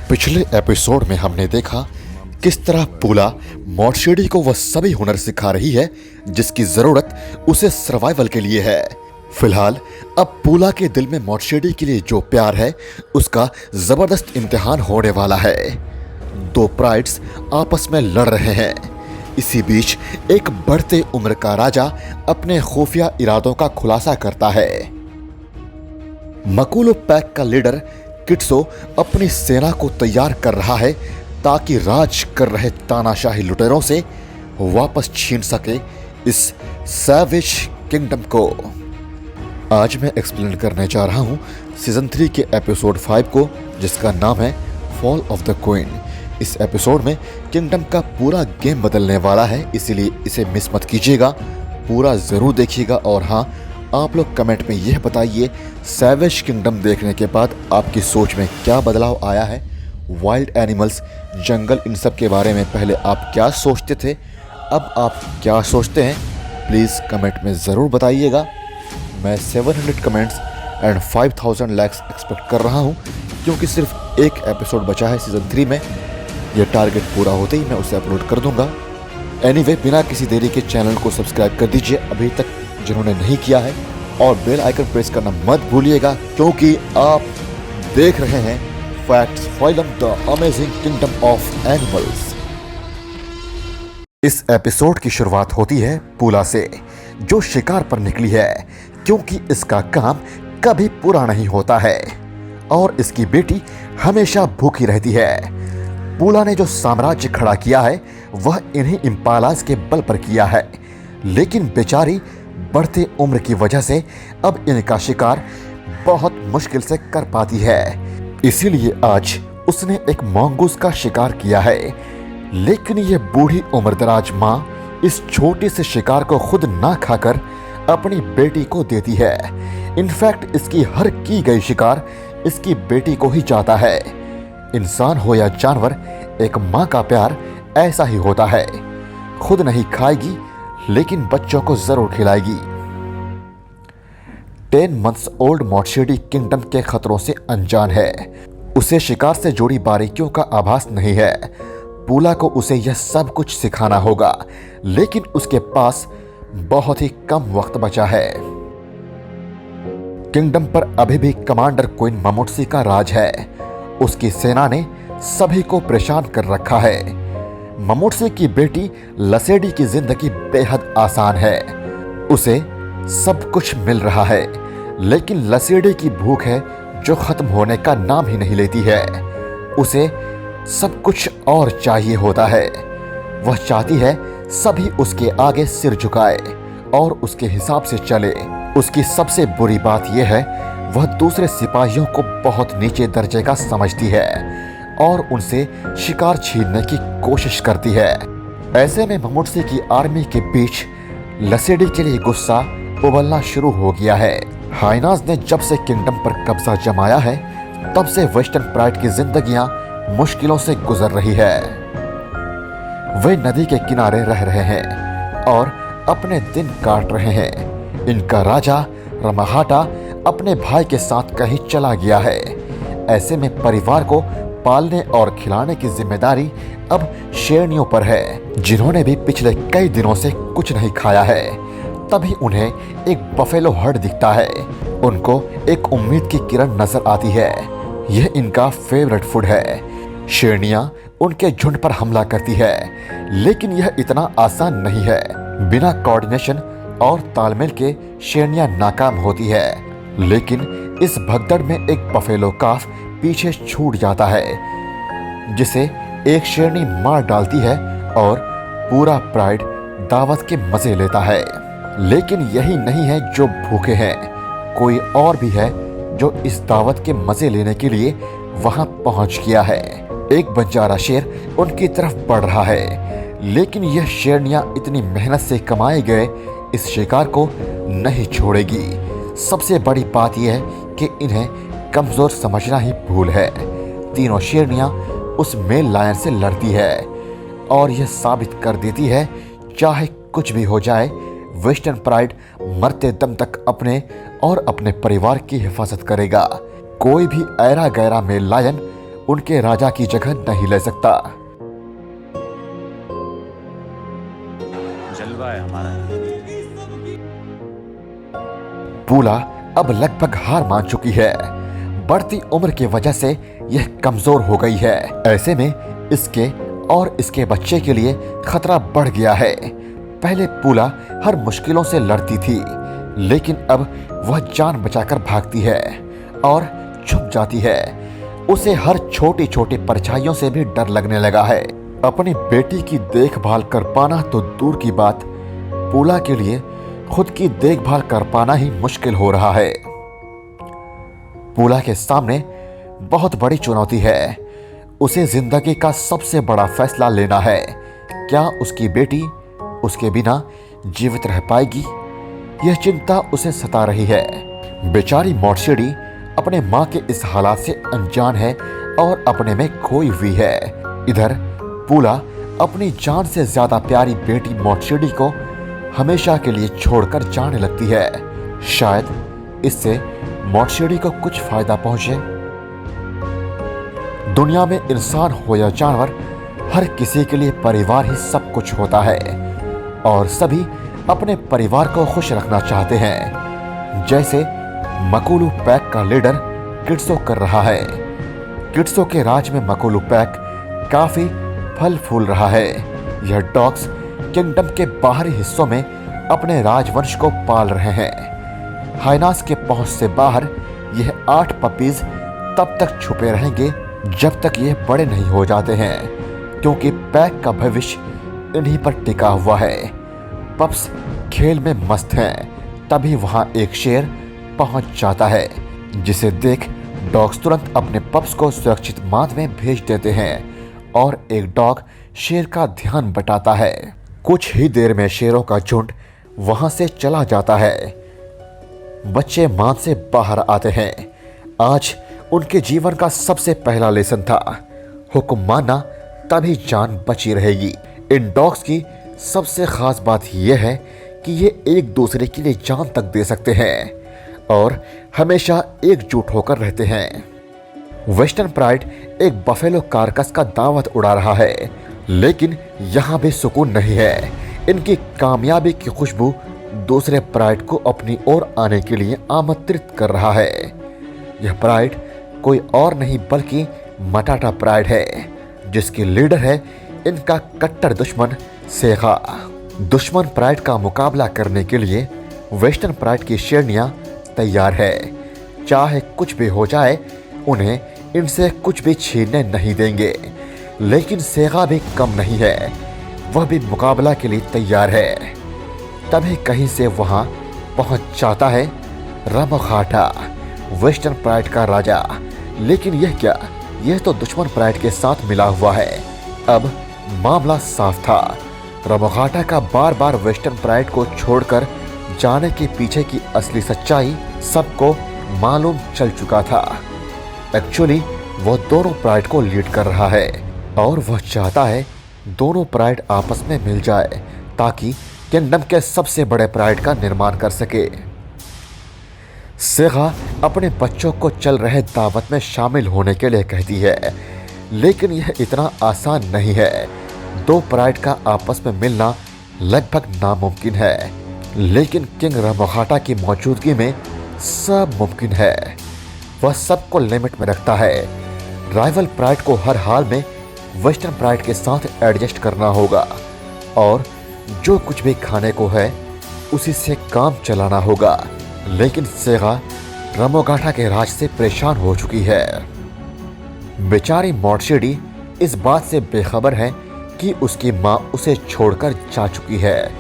पिछले एपिसोड में हमने देखा किस तरह पूला मॉर्शेडी को वह सभी हुनर सिखा रही है जिसकी जरूरत उसे सर्वाइवल के लिए है। फिलहाल अब पूला के दिल में मॉर्शेडी के लिए जो प्यार है उसका जबरदस्त इम्तिहान होने वाला है। दो प्राइड्स आपस में लड़ रहे हैं। इसी बीच एक बढ़ते उम्र का राजा अपने खुफिया इरादों का खुलासा करता है। मकुलो पैक का लीडर किट्सो अपनी सेना को तैयार कर रहा है ताकि राज कर रहे तानाशाही लुटेरों से वापस छीन सके इस सैवेज किंगडम को। आज मैं एक्सप्लेन करने जा रहा हूं सीजन 3 के एपिसोड 5 को, जिसका नाम है फॉल ऑफ द क्वीन। इस एपिसोड में किंगडम का पूरा गेम बदलने वाला है, इसीलिए इसे मिस मत कीजिएगा, पूरा जरूर देखिएगा। और हाँ, आप लोग कमेंट में यह बताइए सैवेज किंगडम देखने के बाद आपकी सोच में क्या बदलाव आया है। वाइल्ड एनिमल्स, जंगल, इन सब के बारे में पहले आप क्या सोचते थे, अब आप क्या सोचते हैं, प्लीज़ कमेंट में ज़रूर बताइएगा। मैं 700 कमेंट्स एंड 5000 लाइक्स एक्सपेक्ट कर रहा हूं, क्योंकि सिर्फ एक एपिसोड बचा है सीजन 3 में। यह टारगेट पूरा होते ही मैं उसे अपलोड कर दूंगा। एनीवे, बिना किसी देरी के चैनल को सब्सक्राइब कर दीजिए अभी तक जिन्होंने नहीं किया है, और बेल आइकन प्रेस करना मत भूलिएगा, क्योंकि आप देख रहे हैं facts phylum the amazing kingdom of animals. इस एपिसोड की शुरुआत होती है पूला से, जो शिकार पर निकली है, क्योंकि इसका काम कभी पूरा नहीं होता है और इसकी बेटी हमेशा भूखी रहती है। पूला ने जो साम्राज्य खड़ा किया है वह इन्हीं इम्पालास के बल पर किया है, लेकिन बेचारी बढ़ती उम्र की वजह से अब इनका शिकार बहुत मुश्किल से कर पाती है। इसीलिए आज उसने एक मंगूस का शिकार किया है, लेकिन यह बूढ़ी उम्रदराज माँ इस छोटे से शिकार को खुद ना खाकर अपनी बेटी को देती है। इनफैक्ट इसकी हर की गई शिकार इसकी बेटी को ही जाता है। इंसान हो या जानवर, एक माँ का प्यार ऐसा ही होता है, खुद नहीं खाएगी लेकिन बच्चों को जरूर खिलाएगी। 10 मंथ्स ओल्ड मॉर्शेडी किंगडम के खतरों से अनजान है। उसे शिकार से जुड़ी बारीकियों का आभास नहीं है। पूला को उसे यह सब कुछ सिखाना होगा, लेकिन उसके पास बहुत ही कम वक्त बचा है। किंगडम पर अभी भी कमांडर क्वीन ममुत्सी का राज है। उसकी सेना ने सभी को परेशान कर रखा है। ममुत्सी की बेटी लसेडी की जिंदगी बेहद आसान है। उसे सब कुछ मिल रहा है, लेकिन लसेडी की भूख है जो खत्म होने का नाम ही नहीं लेती है। उसे सब कुछ और चाहिए होता है। वह चाहती है सभी उसके आगे सिर झुकाए और उसके हिसाब से चले। उसकी सबसे बुरी बात यह है, वह दूसरे सिपाहियों को बहुत नीचे दर्जे का समझती है और उनसे शिकार छीनने की कोशिश करती है। ऐसे में ममुत्सी की आर्मी के बीच लसेडी के लिए गुस्सा उबलना शुरू हो गया है। हाइनाज ने जब से किंगडम पर कब्जा जमाया है, तब से वेस्टर्न प्राइड की जिंदगियां मुश्किलों से गुजर रही है। वे नदी के किनारे रह रहे हैं और अपने दिन काट रहे हैं। इनका राजा रमाहाटा अपने भाई के साथ कहीं चला गया है। ऐसे में परिवार को पालने और खिलाने की जिम्मेदारी अब शेरनियों पर है, जिन्होंने भी पिछले कई दिनों से कुछ नहीं खाया है। तभी उन्हें एक बफेलो हर्ड दिखता है। उनको एक उम्मीद की किरण नजर आती है। यह इनका फेवरेट फूड है। शेरनियां उनके झुंड पर हमला करती है, लेकिन यह इतना आसान नहीं है। बिना कोऑर्डिनेशन और तालमेल के शेरनियां नाकाम होती है। लेकिन इस भगदड़ में एक बफेलो काफ पीछे छूट जाता है, जिसे एक शेरनी मार डालती है और पूरा प्राइड दावत के मजे लेता है। लेकिन यही नहीं है जो भूखे हैं, कोई और भी है जो इस दावत के मजे लेने के लिए वहां पहुंच गया है। एक बंजारा शेर उनकी तरफ बढ़ रहा है, लेकिन यह शेरनियां इतनी मेहनत से कमाए गए इस शिकार को नहीं छोड़ेगी। सबसे बड़ी बात यह है कि इन्हें कमजोर समझना ही भूल है। तीनों शेरनियां उस मेल लायन से लड़ती है और यह साबित कर देती है, चाहे कुछ भी हो जाए, वेस्टर्न प्राइड मरते दम तक अपने और अपने परिवार की हिफाजत करेगा। कोई भी ऐरा गैरा मेल लायन उनके राजा की जगह नहीं ले सकता। जलवा है हमारा। पूला अब लगभग हार मान चुकी है। बढ़ती उम्र की वजह से यह कमजोर हो गई है। ऐसे में इसके और इसके बच्चे के लिए खतरा बढ़ गया है। पहले पूला हर मुश्किलों से लड़ती थी, लेकिन अब वह जान बचाकर भागती है और छुप जाती है। उसे हर छोटी छोटी परछाइयों से भी डर लगने लगा है। अपनी बेटी की देखभाल कर पाना तो दूर की बात, पूला के लिए खुद की देखभाल कर पाना ही मुश्किल हो रहा है। पूला के सामने बहुत बड़ी चुनौती है। उसे जिंदगी का सबसे बड़ा फैसला लेना है। क्या उसकी बेटी उसके बिना जीवित रह पाएगी? यह चिंता उसे सता रही है। बेचारी मॉर्शिडी अपने माँ के इस हालात से अनजान है और अपने में खोई हुई है। इधर पूला अपनी जान से ज्यादा प्यारी बेटी मॉर्शिडी को हमेशा के लिए छोड़कर जाने लगती है। शायद इससे मॉर्शिडी को कुछ फायदा पहुंचे। दुनिया में इंसान हो या जानवर, हर किसी के लिए परिवार ही सब कुछ होता है और सभी अपने परिवार को खुश रखना चाहते हैं, जैसे मकुलू पैक का लीडर किट्सो कर रहा है। किट्सो के राज में मकुलू पैक काफी फल फूल रहा है। यह डॉग्स किंगडम के बाहरी हिस्सों में अपने राजवंश को पाल रहे हैं। हाइनास के पहुंच से बाहर यह 8 पपीज तब तक छुपे रहेंगे जब तक ये बड़े नहीं हो जाते हैं, क्योंकि पैक का भविष्य इन्हीं पर टिका हुआ है। पप्स खेल में मस्त हैं। तभी वहां एक शेर पहुंच जाता है, जिसे देख डॉग्स तुरंत अपने पप्स को सुरक्षित माद में भेज देते हैं और एक डॉग शेर का ध्यान बटाता है। कुछ ही देर में शेरों का झुंड वहां से चला जाता है। बच्चे माद से बाहर आते हैं। आज उनके जीवन का सबसे पहला लेसन था, हुक्म मानना तभी जान बची रहेगी। इन डॉग्स की सबसे खास बात यह है कि ये एक दूसरे के लिए जान तक दे सकते हैं और हमेशा एकजुट होकर रहते हैं। वेस्टर्न प्राइड एक बफेलो कार्कस का दावत उड़ा रहा है, लेकिन यहाँ भी सुकून नहीं है। इनकी कामयाबी की खुशबू दूसरे प्राइड को अपनी ओर आने के लिए आमंत्रित कर रहा है। यह प्राइड कोई और नहीं बल्कि मटाटा प्राइड है, जिसकी लीडर है इनका कट्टर दुश्मन सेगा। दुश्मन प्राइड का मुकाबला करने के लिए वेस्टर्न प्राइड की शेरनियां तैयार है। चाहे कुछ भी हो जाए, उन्हें इनसे कुछ भी छीनने नहीं देंगे। लेकिन सेगा भी कम नहीं है, वह भी मुकाबला के लिए तैयार है। तभी कहीं से वहां पहुंच जाता है रमघाटा, वेस्टर्न प्राइड का राजा। लेकिन यह क्या, यह तो दुश्मन प्राइड के साथ मिला हुआ है। अब मामला साफ था। रमघाटा का बार बार वेस्टर्न प्राइड को छोड़कर जाने के पीछे की असली सच्चाई सबको मालूम चल चुका था। एक्चुअली वह दोनों प्राइड को लीड कर रहा है और वह चाहता है दोनों प्राइड आपस में मिल जाए ताकि किंगडम के सबसे बड़े प्राइड का निर्माण कर सके। सेगा अपने बच्चों को चल रहे दावत में शामिल होने के लिए कहती है, लेकिन यह इतना आसान नहीं है। दो प्राइड का आपस में मिलना लगभग नामुमकिन है, लेकिन किंग रमघाटा की मौजूदगी में सब मुमकिन है। वह सबको लिमिट में रखता है। राइवल प्राइड को हर हाल में वेस्टर्न प्राइड के साथ एडजस्ट करना होगा और जो कुछ भी खाने को है उसी से काम चलाना होगा। लेकिन सेगा रमघाटा के राज से परेशान हो चुकी है। बेचारी मॉर्शिडी इस बात से बेखबर है कि उसकी माँ उसे छोड़कर जा चुकी है।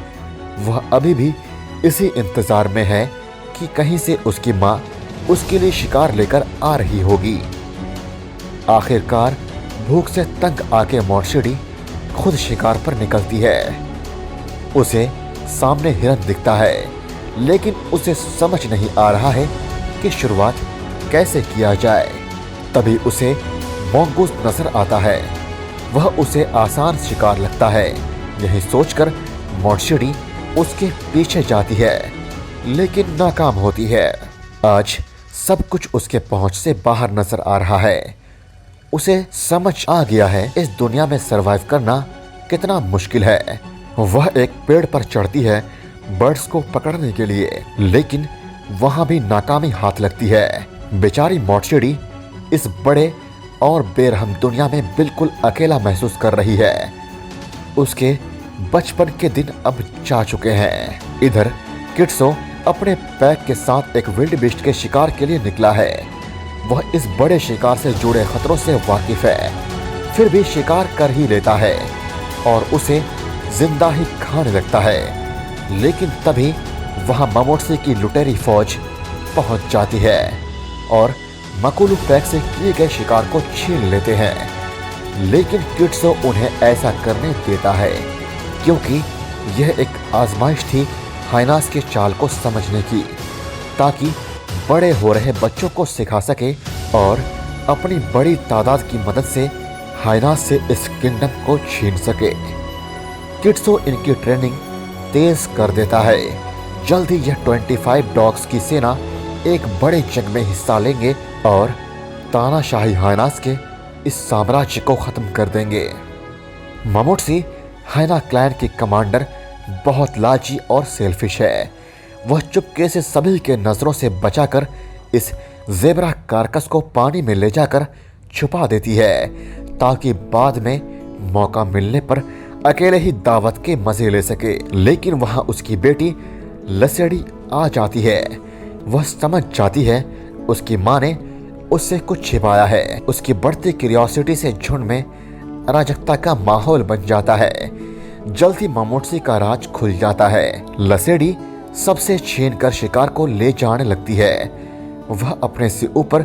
वह अभी भी इसी इंतजार में है कि कहीं से उसकी माँ उसके लिए शिकार लेकर आ रही होगी। आखिरकार भूख से तंग आके मॉर्शिडी खुद शिकार पर निकलती है। उसे सामने हिरन दिखता है, लेकिन उसे समझ नहीं आ रहा है कि शुरुआत कैसे किया जाए। तभी उसे मोंगूस नजर आता है। वह उसे आसान शिकार लगता है। यही सोचकर मॉर्शिडी उसके पीछे जाती है, लेकिन नाकाम होती है। आज सब कुछ उसके पहुंच से बाहर नजर आ रहा है। उसे समझ आ गया है इस दुनिया में सरवाइव करना कितना मुश्किल है। वह एक पेड़ पर चढ़ती है बर्ड्स को पकड़ने के लिए, लेकिन वहां भी नाकामी हाथ लगती है। बेचारी मॉर्चिडी इस बड़े और बेरहम दुनिया में बिल्कुल अकेला महसूस कर रही है। उसके बचपन के दिन अब जा चुके हैं। इधर किट्सो अपने पैक के साथ एक विल्ड बीस्ट के शिकार के लिए निकला है। वह इस बड़े शिकार से जुड़े खतरों से वाकिफ है, फिर भी शिकार कर ही लेता है और उसे जिंदा ही खाने लगता है। लेकिन तभी वहां ममोट्सी की लुटेरी फौज पहुंच जाती है और मकुलू पैक से किए गए शिकार को छीन लेते हैं। लेकिन किट्सो उन्हें ऐसा करने देता है क्योंकि यह एक आजमाइश थी हाइनास के चाल को समझने की, ताकि बड़े हो रहे बच्चों को सिखा सके और अपनी बड़ी तादाद की मदद से हाइनास से इस किंगडम को छीन सके। किट्सो इनकी ट्रेनिंग तेज कर देता है। जल्द ही यह 25 डॉग्स की सेना एक बड़े जंग में हिस्सा लेंगे और तानाशाही हाइनास के इस साम्राज्य को खत्म कर देंगे। ममोट्सी हाइना क्लैन की कमांडर बहुत लालची और सेल्फिश है। वह चुपके से सभी के नजरों से बचाकर इस ज़ेब्रा कार्कस को पानी में ले जाकर छुपा देती है, ताकि बाद में मौका मिलने पर अकेले ही दावत के मजे ले सके। लेकिन वहां उसकी बेटी लसेडी आ जाती है। वह समझ जाती है उसकी माँ ने उससे कुछ छिपाया है। उसकी बढ़ती क्यूरियोसिटी से झुंड में अराजकता का माहौल बन जाता है। जल्द ही ममोट्सी का राज खुल जाता है। लसेडी सबसे छीन कर शिकार को ले जाने लगती है। वह अपने से ऊपर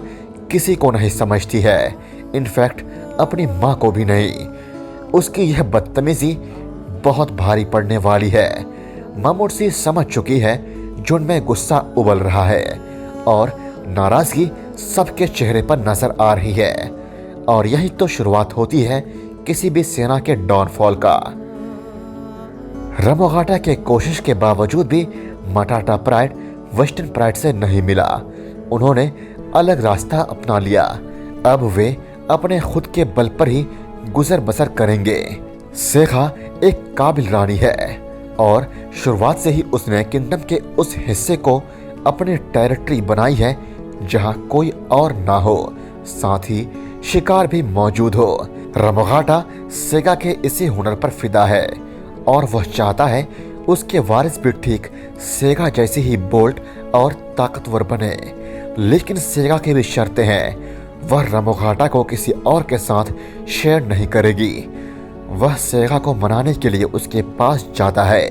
किसी को नहीं समझती है, इनफैक्ट अपनी माँ को भी नहीं। उसकी यह बदतमीजी बहुत भारी पड़ने वाली है। ममोट्सी समझ चुकी है झुंड में गुस्सा उबल रहा है और नाराजगी सबके चेहरे पर नजर आ रही है, और यही तो शुरुआत होती है किसी भी सेना के डाउनफॉल का। रमोगाटा के कोशिश के बावजूद भी मटाटा प्राइड वेस्टर्न प्राइड से नहीं मिला। उन्होंने अलग रास्ता अपना लिया। अब वे अपने खुद के बल पर ही गुजर बसर करेंगे। सेखा एक काबिल रानी है और शुरुआत से ही उसने किंगडम के उस हिस्से को अपने टेरिटरी बनाई है जहां कोई और ना हो, साथ ही शिकार भी मौजूद हो। रमोगाटा सेगा के इसी हुनर पर फिदा है और वह चाहता है उसके वारिस भी ठीक सेगा जैसे ही बोल्ड और ताकतवर बने। लेकिन सेगा की भी शर्तें हैं। वह रमोगाटा को किसी और के साथ शेयर नहीं करेगी। वह सेगा को मनाने के लिए उसके पास जाता है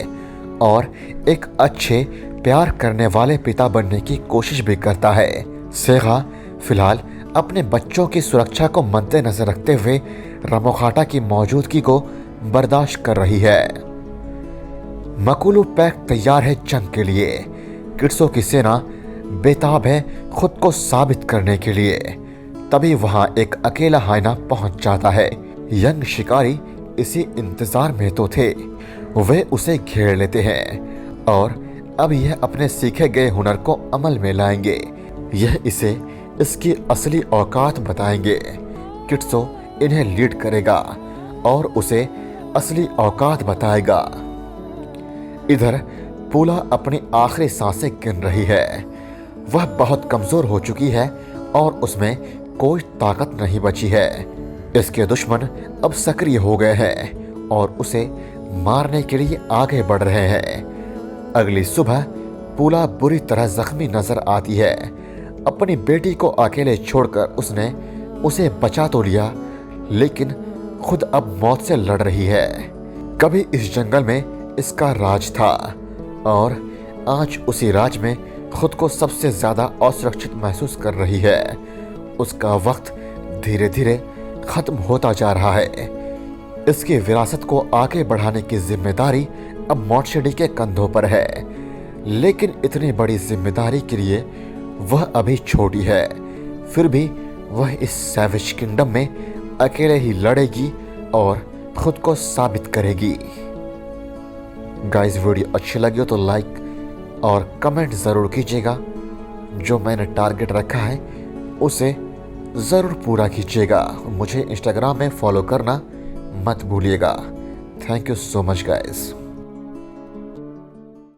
और एक अच्छे प्यार करने वाले पिता बनने की कोशिश भी करता है। सेगा फिलहाल अपने बच्चों की सुरक्षा को मद्देनजर रखते हुए रमोगाटा की मौजूदगी को बर्दाश्त कर रही है। मकुलू पैक तैयार है जंग के लिए। किट्सो की सेना बेताब है खुद को साबित करने के लिए। तभी वहां एक अकेला हाइना पहुंच जाता है। यंग शिकारी इसी इंतजार में तो थे। वे उसे घेर लेते हैं और अब यह अपने सीखे गए हुनर को अमल में लाएंगे। यह इसे इसकी असली औकात बताएंगे। किट्सो इन्हें लीड करेगा और उसे असली औकात बताएगा। इधर पूला अपनी आखिरी सांसें गिन रही है। वह बहुत कमजोर हो चुकी है और उसमें कोई ताकत नहीं बची है। इसके दुश्मन अब सक्रिय हो गए हैं और उसे मारने के लिए आगे बढ़ रहे हैं। अगली सुबह पूला बुरी तरह जख्मी नजर आती है। अपनी बेटी को अकेले छोड़कर उसने उसे बचा तो लिया, लेकिन खुद अब मौत से लड़ रही है। कभी इस जंगल में इसका राज था और आज उसी राज में खुद को सबसे ज्यादा असुरक्षित महसूस कर रही है। उसका वक्त धीरे धीरे खत्म होता जा रहा है। इसकी विरासत को आगे बढ़ाने की जिम्मेदारी अब मॉर्चिडी के कंधों पर है, लेकिन इतनी बड़ी जिम्मेदारी के लिए वह अभी छोटी है। फिर भी वह इस सैवेज किंगडम में अकेले ही लड़ेगी और खुद को साबित करेगी। गाइस, वीडियो अच्छी लगी हो तो लाइक और कमेंट ज़रूर कीजिएगा। जो मैंने टारगेट रखा है उसे ज़रूर पूरा कीजिएगा। मुझे इंस्टाग्राम में फॉलो करना मत भूलिएगा। Thank you so much guys.